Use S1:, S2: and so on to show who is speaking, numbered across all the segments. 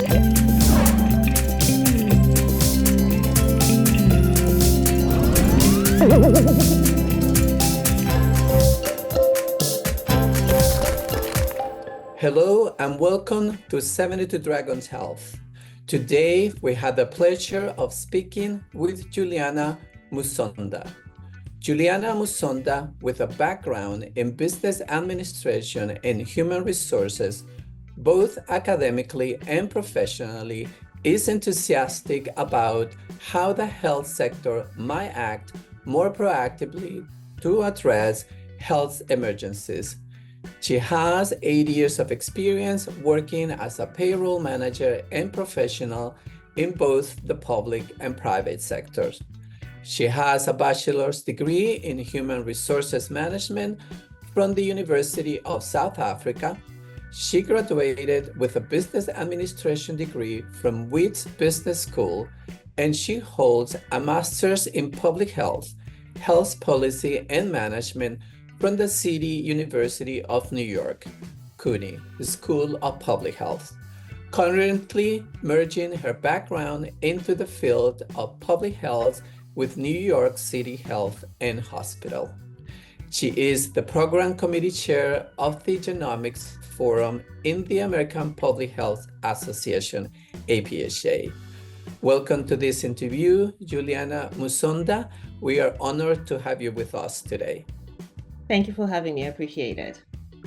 S1: Hello and welcome to 72 Dragons Health. Today we had the pleasure of speaking with Juliana Musonda. Juliana Musonda, with a background in business administration and human resources, both academically and professionally, is enthusiastic about how the health sector might act more proactively to address health emergencies. She has 8 years of experience working as a payroll manager and professional in both the public and private sectors. She has a bachelor's degree in human resources management from the University of South Africa. She graduated with a business administration degree from Wits Business School, and she holds a master's in public health, health policy and management from the City University of New York, CUNY, School of Public Health, currently merging her background into the field of public health with New York City Health and Hospital. She is the Program Committee Chair of the Genomics Forum in the American Public Health Association, APHA. Welcome to this interview, Juliana Musonda. We are honored to have you with us today.
S2: Thank you for having me. I appreciate it.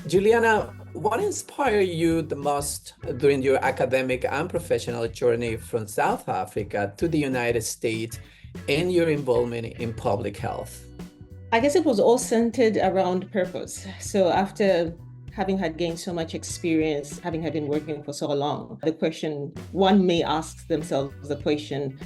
S1: Juliana, what inspired you the most during your academic and professional journey from South Africa to the United States and your involvement in public health?
S2: I guess it was all centered around purpose. So after having had gained so much experience, having had been working for so long, the question, one may ask themselves the question,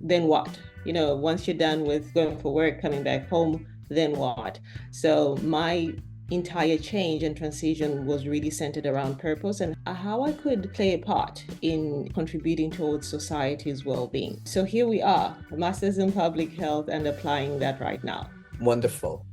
S2: then what? Once you're done with going for work, coming back home, then what? So my entire change and transition was really centered around purpose and how I could play a part in contributing towards society's well-being. So here we are, a master's in public health and applying that right now.
S1: Wonderful.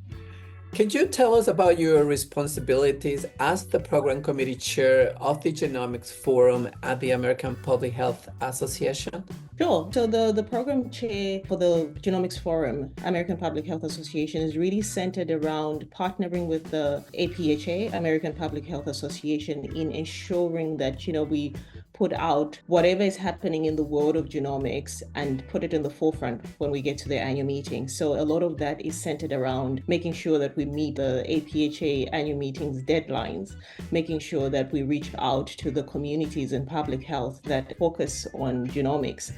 S1: Can you tell us about your responsibilities as the Program Committee Chair of the Genomics Forum at the American Public Health Association?
S2: Sure. So the program chair for the Genomics Forum, American Public Health Association, is really centered around partnering with the APHA, American Public Health Association, in ensuring that, we put out whatever is happening in the world of genomics and put it in the forefront when we get to the annual meeting. So a lot of that is centered around making sure that we meet the APHA annual meetings deadlines, making sure that we reach out to the communities in public health that focus on genomics.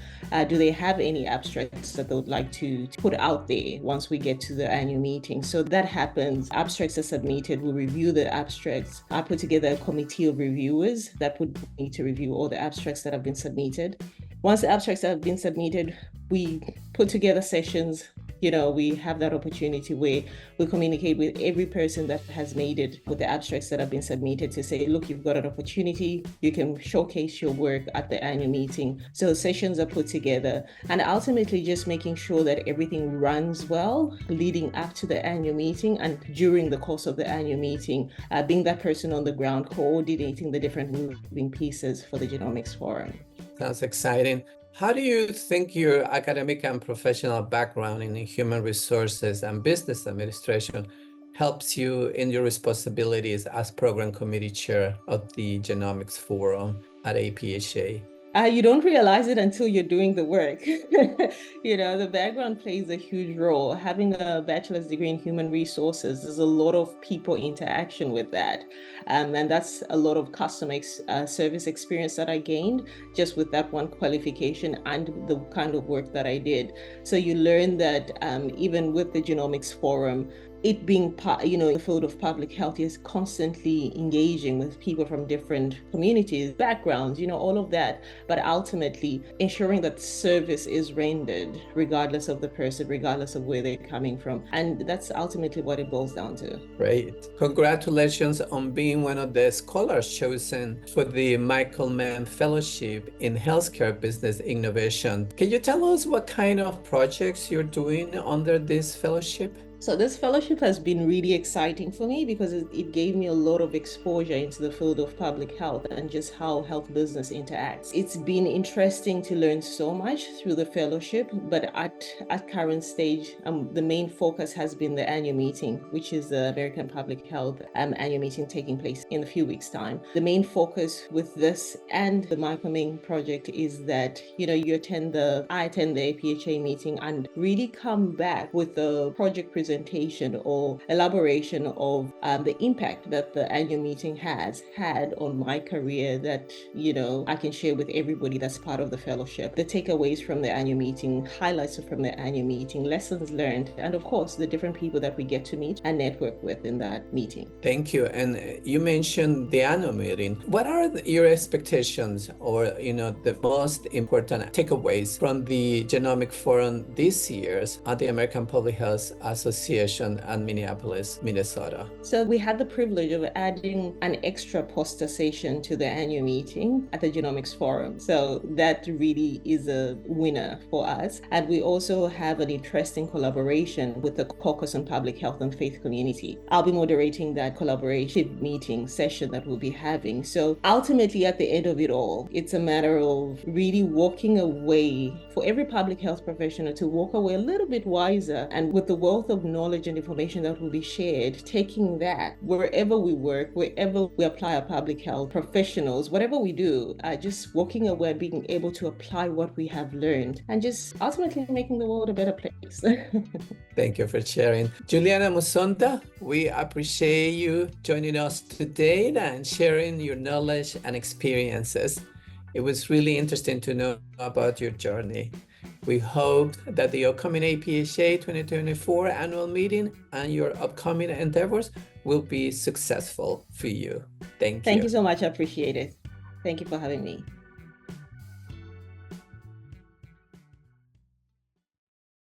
S2: Do they have any abstracts that they would like to put out there once we get to the annual meeting? So that happens. Abstracts are submitted. We review the abstracts. I put together a committee of reviewers that would need to review all the abstracts that have been submitted. Once the abstracts have been submitted, we put together sessions. We have that opportunity where we communicate with every person that has made it with the abstracts that have been submitted to say, look, you've got an opportunity. You can showcase your work at the annual meeting. So sessions are put together and ultimately just making sure that everything runs well leading up to the annual meeting and during the course of the annual meeting, being that person on the ground, coordinating the different moving pieces for the Genomics Forum.
S1: Sounds exciting. How do you think your academic and professional background in human resources and business administration helps you in your responsibilities as Program Committee Chair of the Genomics Forum at APHA?
S2: You don't realize it until you're doing the work. The background plays a huge role. Having a bachelor's degree in human resources, there's a lot of people interaction with that. And that's a lot of customer service experience that I gained just with that one qualification and the kind of work that I did. So you learn that even with the Genomics Forum, it being part, the field of public health is constantly engaging with people from different communities, backgrounds, all of that. But ultimately ensuring that service is rendered regardless of the person, regardless of where they're coming from. And that's ultimately what it boils down to.
S1: Great. Congratulations on being one of the scholars chosen for the Michael Mann Fellowship in Healthcare Business Innovation. Can you tell us what kind of projects you're doing under this fellowship?
S2: So this fellowship has been really exciting for me because it gave me a lot of exposure into the field of public health and just how health business interacts. It's been interesting to learn so much through the fellowship, but at current stage, the main focus has been the annual meeting, which is the American Public Health annual meeting taking place in a few weeks' time. The main focus with this and the Microming project is that, you attend the APHA meeting and really come back with the project presentation or elaboration of the impact that the annual meeting has had on my career that, I can share with everybody that's part of the fellowship. The takeaways from the annual meeting, highlights from the annual meeting, lessons learned, and of course, the different people that we get to meet and network with in that meeting.
S1: Thank you. And you mentioned the annual meeting. What are your expectations or, the most important takeaways from the Genomic Forum this year's at the American Public Health Association at Minneapolis, Minnesota?
S2: So we had the privilege of adding an extra poster session to the annual meeting at the Genomics Forum. So that really is a winner for us. And we also have an interesting collaboration with the Caucus on Public Health and Faith community. I'll be moderating that collaboration meeting session that we'll be having. So ultimately, at the end of it all, it's a matter of really walking away for every public health professional to walk away a little bit wiser, and with the wealth of knowledge and information that will be shared, taking that wherever we work, wherever we apply our public health professionals, whatever we do, just walking away and being able to apply what we have learned and just ultimately making the world a better place.
S1: Thank you for sharing. Juliana Musonda, we appreciate you joining us today and sharing your knowledge and experiences. It was really interesting to know about your journey. We hope that the upcoming APHA 2024 annual meeting and your upcoming endeavors will be successful for you. Thank you.
S2: Thank you so much. I appreciate it. Thank you for having me.